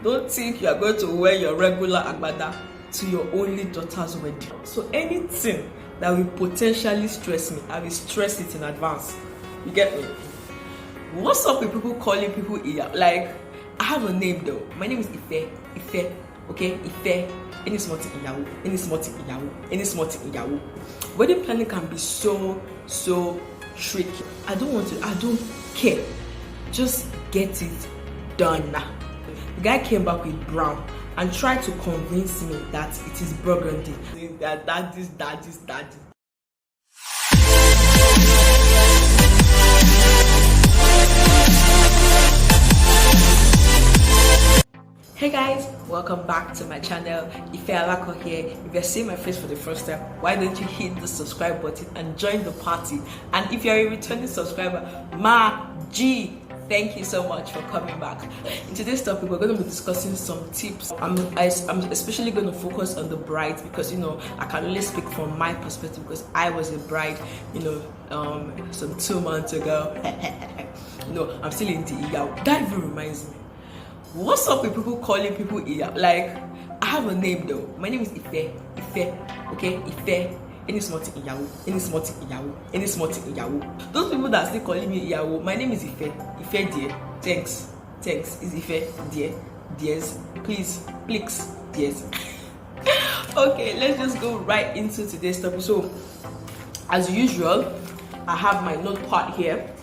Don't think you are going to wear your regular agbada to your only daughter's wedding. So anything that will potentially stress me, I will stress it in advance. You get me? What's up with people calling people Iya? Like, I have a name though. My name is Ife. Okay, Ife. Any small thing Iyawo. Any small thing Iyawo. Any small thing Iyawo. Wedding planning can be so tricky. I don't care. Just get it done. The guy came back with brown and tried to convince me that it is burgundy. That is. Hey guys, welcome back to my channel. Ifealako here. If you're seeing my face for the first time, why don't you hit the subscribe button and join the party? And if you're a returning subscriber, thank you so much for coming back. In today's topic, we're going to be discussing some tips. I'm especially going to focus on the brides because, I can only speak from my perspective because I was a bride, some 2 months ago. I'm still in the Iya. That even reminds me. What's up with people calling people Iya? Like, I have a name though. My name is Ife. Okay, Ife. Any small thing Iyawo. Any small thing Iyawo. Any small thing Iyawo. Those people that are still calling me Iyawo, my name is Ife. Ife dear. Thanks. Is Ife dear. Dears. Please. Dears. Okay, let's just go right into today's topic. So, as usual, I have my notepad here.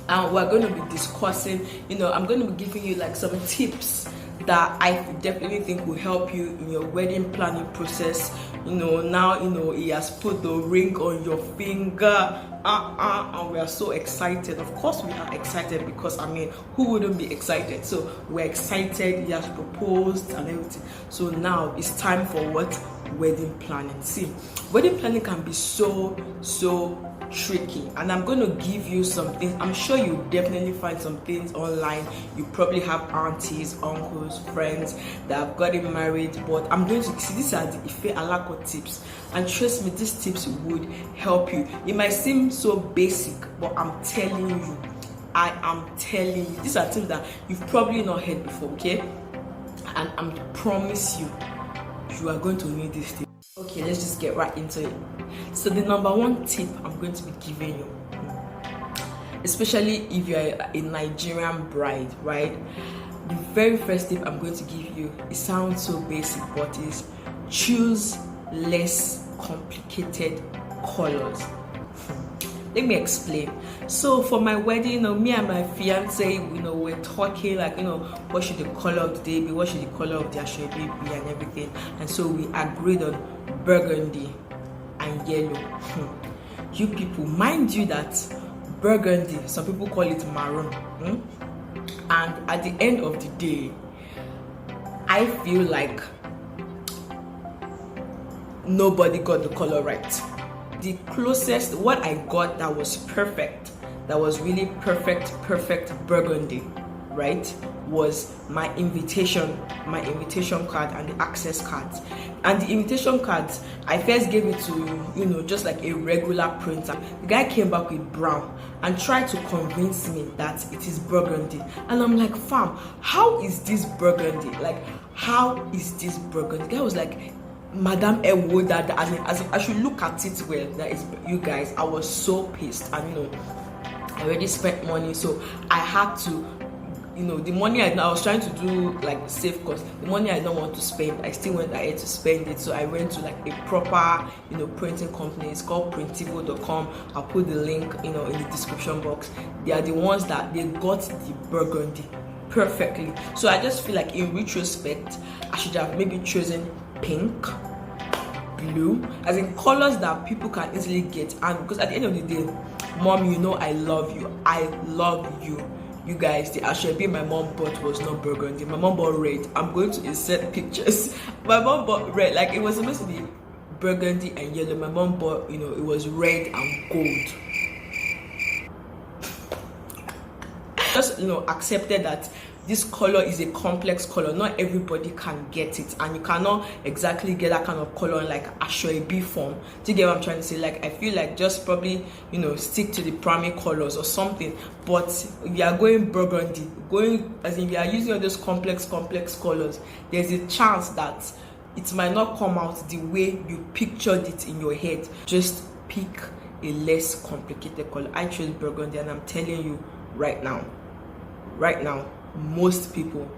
And we're going to be discussing, I'm going to be giving you like some tips that I definitely think will help you in your wedding planning process. Now, he has put the ring on your finger, and we are so excited. Of course, we are excited because, who wouldn't be excited? So we're excited, he has proposed and everything. So now it's time for what? Wedding planning. See, wedding planning can be so tricky, and I'm going to give you some things. I'm sure you definitely find some things online. You probably have aunties, uncles, friends that have gotten married, but I'm going to see these are the Ifealako tips, and trust me, these tips would help you. It might seem so basic, but I am telling you, these are things that you've probably not heard before, okay? And I promise you are going to need this tip. Okay, let's just get right into it. So the number one tip I'm going to be giving you, especially if you're a Nigerian bride, right? The very first tip I'm going to give you, it sounds so basic, but is choose less complicated colors. Let me explain. So for my wedding, me and my fiance, we're talking like, what should the color of the day be? What should the color of the asoebi be and everything? And so we agreed on burgundy and yellow. You people, mind you that burgundy, some people call it maroon. And at the end of the day, I feel like nobody got the color right. The closest, what I got that was perfect, that was really perfect burgundy, right, was my invitation card and the access cards. And the invitation cards, I first gave it to, just like a regular printer. The guy came back with brown and tried to convince me that it is burgundy. And I'm like, fam, how is this burgundy? Like, how is this burgundy? The guy was like, Madam Ewo, that as in I should look at it well. That is, you guys, I was so pissed, and I already spent money, so I had to, the money I was trying to do like save cost. The money I don't want to spend, I still went ahead to spend it. So I went to like a proper, printing company. It's called printivo.com. I'll put the link, in the description box. They are the ones that they got the burgundy perfectly. So I just feel like in retrospect, I should have maybe chosen pink, blue, as in colors that people can easily get. And because at the end of the day, mom, I love you. You guys, the asoebi my mom bought was not burgundy. My mom bought red. I'm going to insert pictures. My mom bought red. Like, it was supposed to be burgundy and yellow. My mom bought, it was red and gold. Just, accepted that this color is a complex color. Not everybody can get it, and you cannot exactly get that kind of color in like Ashwebi form. Do you get what I'm trying to say? Like, I feel like just probably, you know, stick to the primary colors or something. But if you are going burgundy, as if you are using all those complex colors, there's a chance that it might not come out the way you pictured it in your head. Just pick a less complicated color. I chose burgundy, and I'm telling you right now, most people,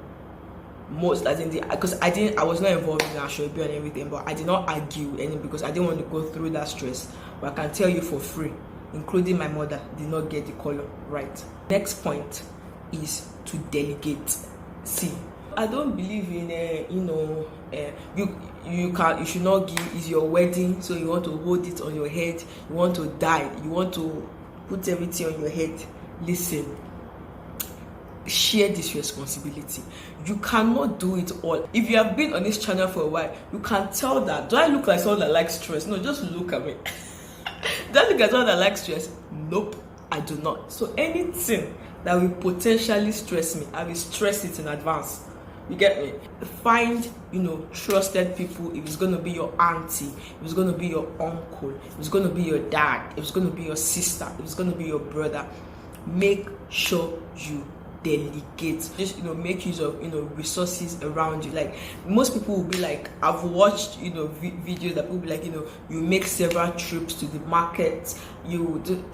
as in because I was not involved in Ashwebi and everything, but I did not argue any because I didn't want to go through that stress. But I can tell you for free, including my mother, did not get the color right. Next point is to delegate. See, I don't believe in you should not give. It's your wedding, so you want to hold it on your head. You want to die. You want to put everything on your head. Listen. Share this responsibility. You cannot do it all. If you have been on this channel for a while, you can tell that. Do I look like someone that likes stress? No, just look at me. Do I look like someone that likes stress? Nope, I do not. So anything that will potentially stress me, I will stress it in advance. You get me? Find, trusted people. If it's going to be your auntie, if it's going to be your uncle, if it's going to be your dad, if it's going to be your sister, if it's going to be your brother, make sure you delegate. Just make use of resources around you. Like, most people will be like, I've watched videos that people be like, you make several trips to the market.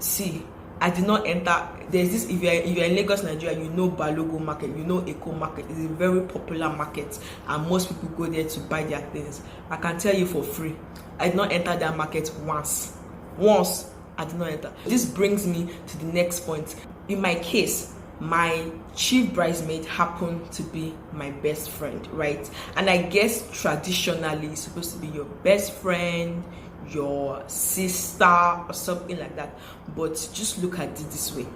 See, I did not enter. There's this, if you're in Lagos, Nigeria, Balogo market, Eco market. It's a very popular market, and most people go there to buy their things. I can tell you for free, I did not enter that market once I did not enter. This brings me to the next point. In my case, my chief bridesmaid happened to be my best friend, right? And I guess traditionally it's supposed to be your best friend, your sister, or something like that. But just look at it this way.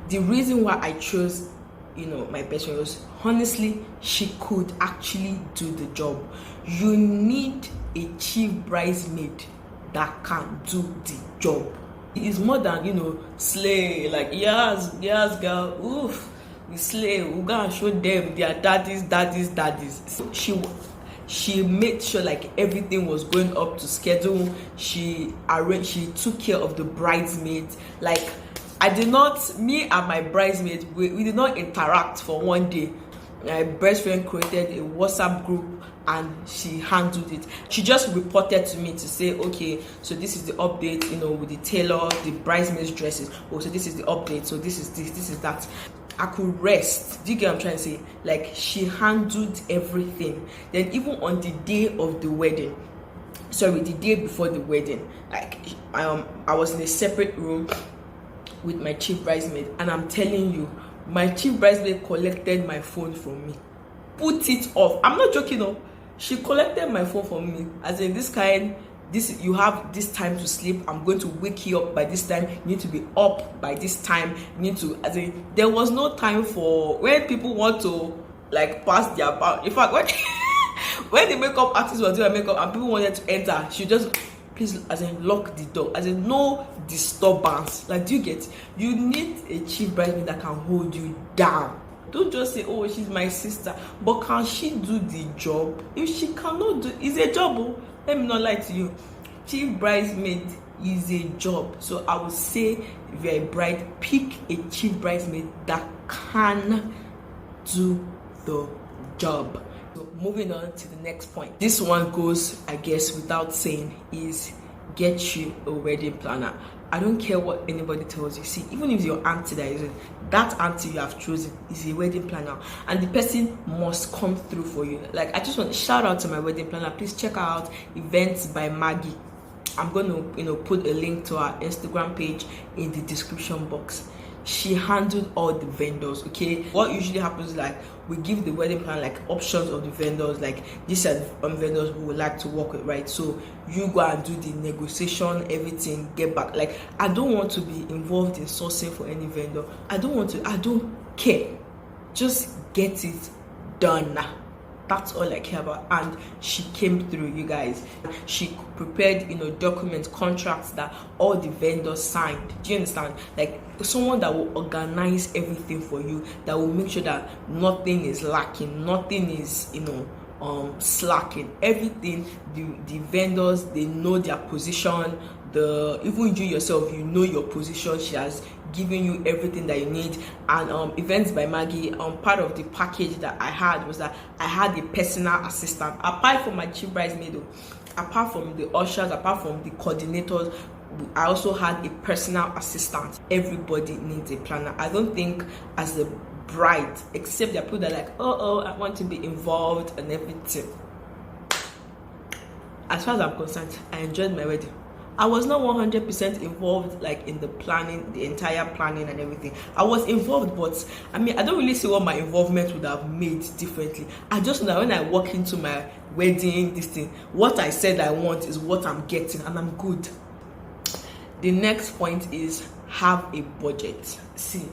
The reason why I chose my best friend was, honestly, she could actually do the job. You need a chief bridesmaid that can do the job. It's more than slay, like yes girl, oof, we slay, we gonna show them their daddies. So she made sure like everything was going up to schedule. She took care of the bridesmaids. Like, me and my bridesmaid, we did not interact for one day. My best friend created a WhatsApp group and she handled it. She just reported to me to say, okay, so this is the update, with the tailor, the bridesmaids' dresses. Oh, so this is the update. So this is this is that. I could rest. Do you get what I'm trying to say? Like, she handled everything. Then even on the day of the wedding, the day before the wedding, like I was in a separate room with my chief bridesmaid, and I'm telling you, my chief bridesmaid collected my phone from me, put it off. I'm not joking, no. She collected my phone from me, as in you have this time to sleep. I'm going to wake you up by this time. You need to be up by this time. You need to, there was no time for when people want to like pass their bound. In fact, when the makeup artist was doing her makeup and people wanted to enter, she just please lock the door. No disturbance. Like, do you get? You need a chief bridesmaid that can hold you down. Don't just say, oh, she's my sister, but can she do the job? If she cannot do, it's a job. Oh, let me not lie to you. Chief bridesmaid is a job. So I would say, if you're a bride, pick a chief bridesmaid that can do the job. So moving on to the next point. This one goes, I guess, without saying, is get you a wedding planner. I don't care what anybody tells you. See, even if your auntie that is it, that auntie you have chosen is a wedding planner, and the person must come through for you. Like, I just want to shout out to my wedding planner. Please check out Events by Maggie. I'm going to put a link to our Instagram page in the description box. She handled all the vendors. Okay, what usually happens, like, we give the wedding plan like options of the vendors, like these are the vendors we would like to work with, right? So you go and do the negotiation, everything, get back. Like, I don't want to be involved in sourcing for any vendor. I don't care. Just get it done. That's all I care about. And she came through, you guys. She prepared, documents, contracts that all the vendors signed. Do you understand? Like someone that will organize everything for you, that will make sure that nothing is lacking, nothing is, slacking. Everything, the vendors, they know their position. Even you yourself, you know your position. She has given you everything that you need. And Events by Maggie, part of the package that I had was that I had a personal assistant apart from my chief bridesmaid, apart from the ushers, apart from the coordinators. I also had a personal assistant. Everybody needs a planner. I don't think as a bride, except there are people that are like, oh, I want to be involved and everything. As far as I'm concerned, I enjoyed my wedding. I was not 100% involved, like in the planning, the entire planning and everything. I was involved, but I don't really see what my involvement would have made differently. I just know that when I walk into my wedding, this thing, what I said I want is what I'm getting, and I'm good. The next point is have a budget. See,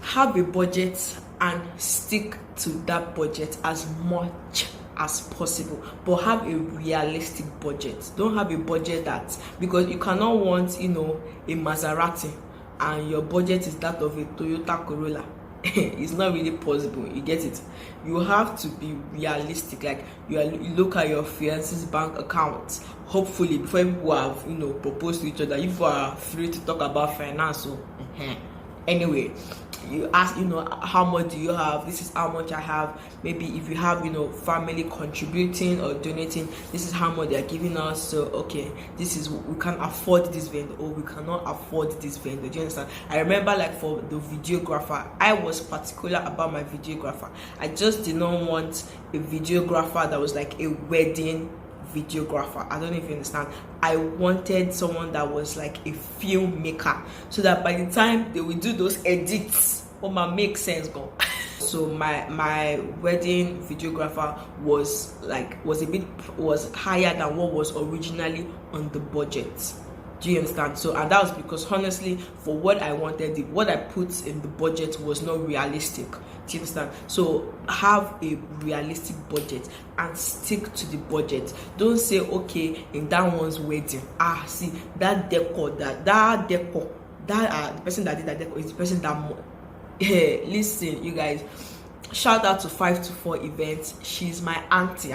have a budget and stick to that budget as much as possible, but have a realistic budget. Don't have a budget because you cannot want a Maserati and your budget is that of a Toyota Corolla. It's not really possible. You get it? You have to be realistic. Like you look at your fiance's bank account, hopefully before people have proposed to each other, if you are free to talk about finance. So anyway, you ask, how much do you have? This is how much I have. Maybe if you have, family contributing or donating, this is how much they are giving us. So okay, this is, we can afford this vendor or we cannot afford this vendor. Do you understand? I remember, like, for the videographer, I was particular about my videographer. I just did not want a videographer that was like a wedding videographer. I don't know if you understand. I wanted someone that was like a filmmaker, so that by the time they will do those edits, make sense go. So my wedding videographer was higher than what was originally on the budget. Do you understand? So, and that was because honestly, for what I wanted, what I put in the budget was not realistic. Do you understand? So have a realistic budget and stick to the budget. Don't say, okay, in that one's wedding, see that decor, the person that did that decor is the person that listen, you guys, shout out to 524 events. She's my auntie,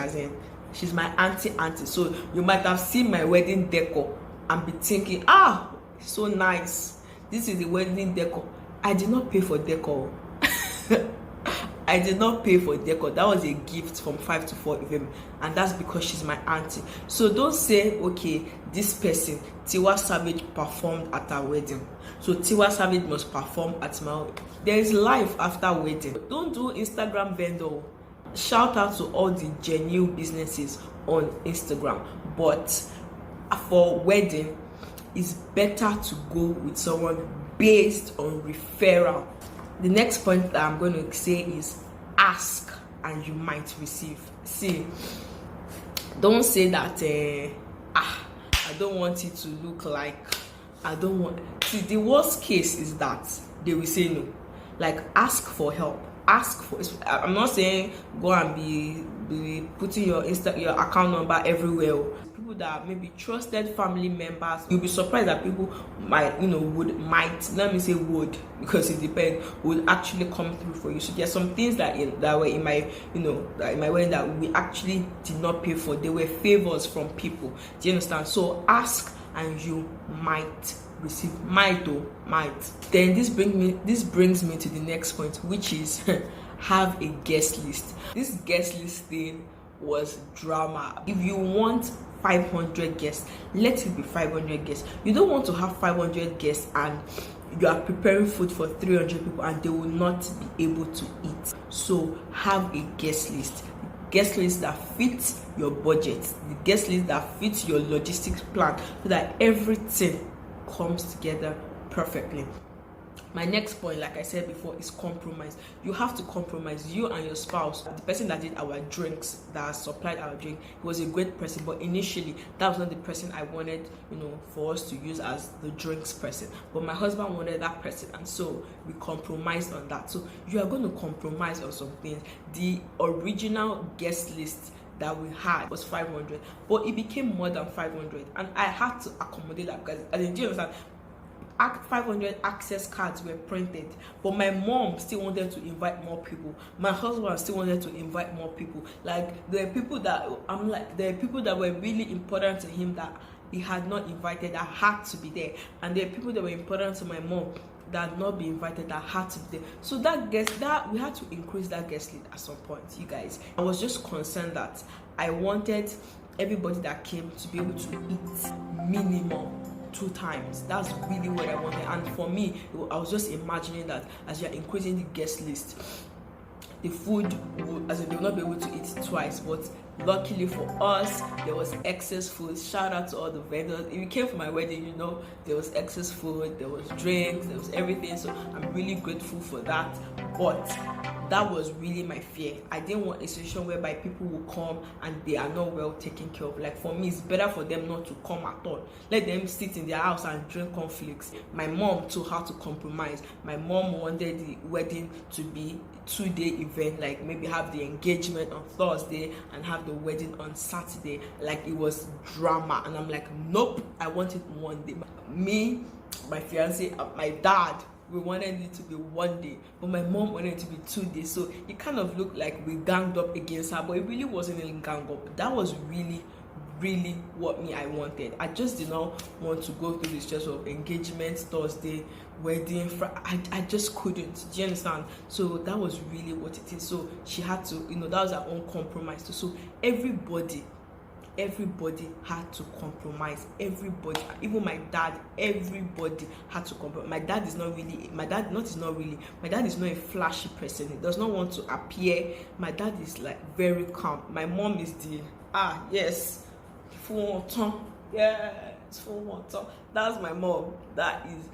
she's my auntie. So you might have seen my wedding decor and be thinking, so nice, this is the wedding decor. I did not pay for decor. I did not pay for decor. That was a gift from 524 event, and that's because she's my auntie. So don't say, okay, this person, Tiwa Savage, performed at our wedding, so Tiwa Savage must perform at my wedding. There is life after wedding. Don't do Instagram vendor. Shout out to all the genuine businesses on Instagram, but for wedding, it's better to go with someone based on referral. The next point that I'm going to say is ask and you might receive. See, don't say that I don't want it to look like, I don't want. See, the worst case is that they will say no. Like, ask for help. I'm not saying go and be putting your account number everywhere. People that maybe trusted family members, you'll be surprised that people might let me say would, because it depends, would actually come through for you. So there's some things that were in my wedding that we actually did not pay for. They were favors from people. Do you understand? So ask and you might receive. Might. Then this brings me to the next point, which is have a guest list. This guest list thing was drama. If you want 500 guests, let it be 500 guests. You don't want to have 500 guests and you are preparing food for 300 people and they will not be able to eat. So have a guest list. Guest list that fits your budget, the guest list that fits your logistics plan, so that everything comes together perfectly. My next point, like I said before, is compromise. You have to compromise. You and your spouse, the person that did our drinks, that supplied our drink, he was a great person, but initially that was not the person I wanted, for us to use as the drinks person. But my husband wanted that person, and so we compromised on that. So you are going to compromise on some things. The original guest list that we had was 500, but it became more than 500, and I had to accommodate that because, do you understand? 500 access cards were printed, but my mom still wanted to invite more people. My husband still wanted to invite more people. Like, there are people that were really important to him that he had not invited, that had to be there, and there are people that were important to my mom that had not been invited, that had to be there. So we had to increase that guest list at some point, you guys. I was just concerned that I wanted everybody that came to be able to eat minimum 2 times. That's really what I wanted. And for me, I was just imagining that as you're increasing the guest list, the food they will not be able to eat twice. But luckily for us, there was excess food. Shout out to all the vendors. If you came for my wedding, there was excess food, there was drinks, there was everything. So I'm really grateful for that. But that was really my fear. I didn't want a situation whereby people will come and they are not well taken care of. Like, for me, it's better for them not to come at all. Let them sit in their house and drink cornflakes. My mom too had to compromise. My mom wanted the wedding to be 2-day event, like maybe have the engagement on Thursday and have the wedding on Saturday. Like, it was drama, and I'm like, nope, I want it 1 day. Me, my fiance, my dad, we wanted it to be 1 day, but my mom wanted it to be 2 days. So it kind of looked like we ganged up against her, but it really wasn't a gang up. That was really what I wanted. I just did not want to go through the stress of engagement, Thursday, wedding. I just couldn't. Do you understand? So that was really what it is. So she had to, that was her own compromise too. So everybody had to compromise. Everybody, even my dad, everybody had to compromise. My dad is not a flashy person. He does not want to appear. My dad is like very calm. My mom is yes, full on. Yes, full on. That's my mom. That is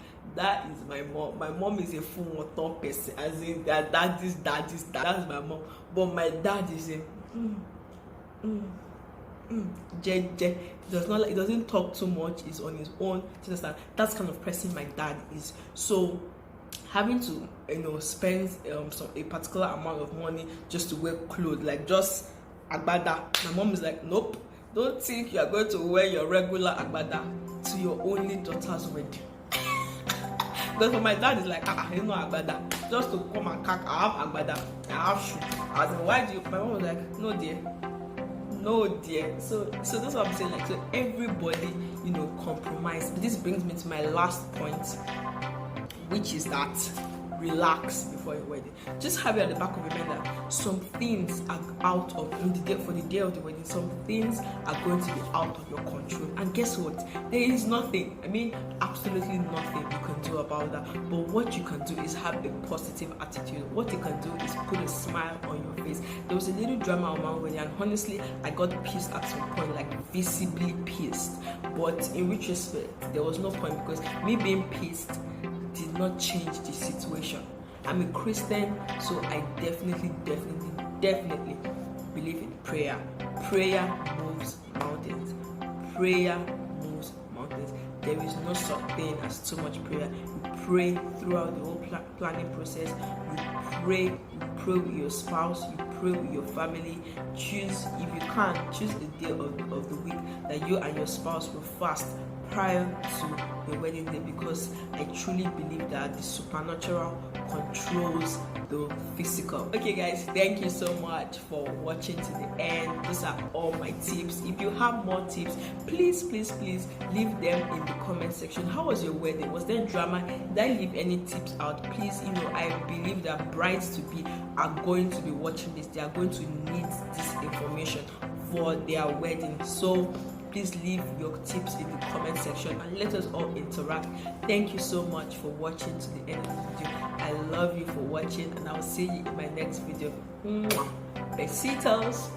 my mom. My mom is a full on person, as in that is that's my mom. But my dad is a He doesn't talk too much. He's on his own. That's kind of person my dad is. So having to spend a particular amount of money just to wear clothes, like just agbada. My mom is like, nope, don't think you are going to wear your regular agbada to your only daughter's wedding. Because for my dad is like, agbada, just to come and cack. I have agbada, I have shoe. As in, why do you? My mom was like, no dear. So that's what I'm saying. Like, so everybody compromise. This brings me to my last point, which is that relax before your wedding. Just have it at the back of your mind that some things are out of for the day of the wedding. Some things are going to be out of your control, and guess what? There is nothing. Absolutely nothing you can do about that. But what you can do is have a positive attitude. What you can do is put a smile on your face. There was a little drama on my wedding, and honestly, I got pissed at some point, like visibly pissed. But in retrospect, there was no point, because me being pissed did not change the situation. I'm a Christian, so I definitely believe in prayer. Prayer moves mountains. Prayer moves mountains. There is no such thing as too much prayer. You pray throughout the whole planning process. You pray with your spouse. You pray with your family. Choose a day of the week that you and your spouse will fast prior to the wedding day, because I truly believe that the supernatural controls the physical. Okay guys, thank you so much for watching to the end. Those are all my tips. If you have more tips, please leave them in the comment section. How was your wedding? Was there drama? Did I leave any tips out? Please, I believe that brides to be are going to be watching this. They are going to need this information for their wedding. So please leave your tips in the comment section and let us all interact. Thank you so much for watching to the end of the video. I love you for watching, and I'll see you in my next video. Besitos.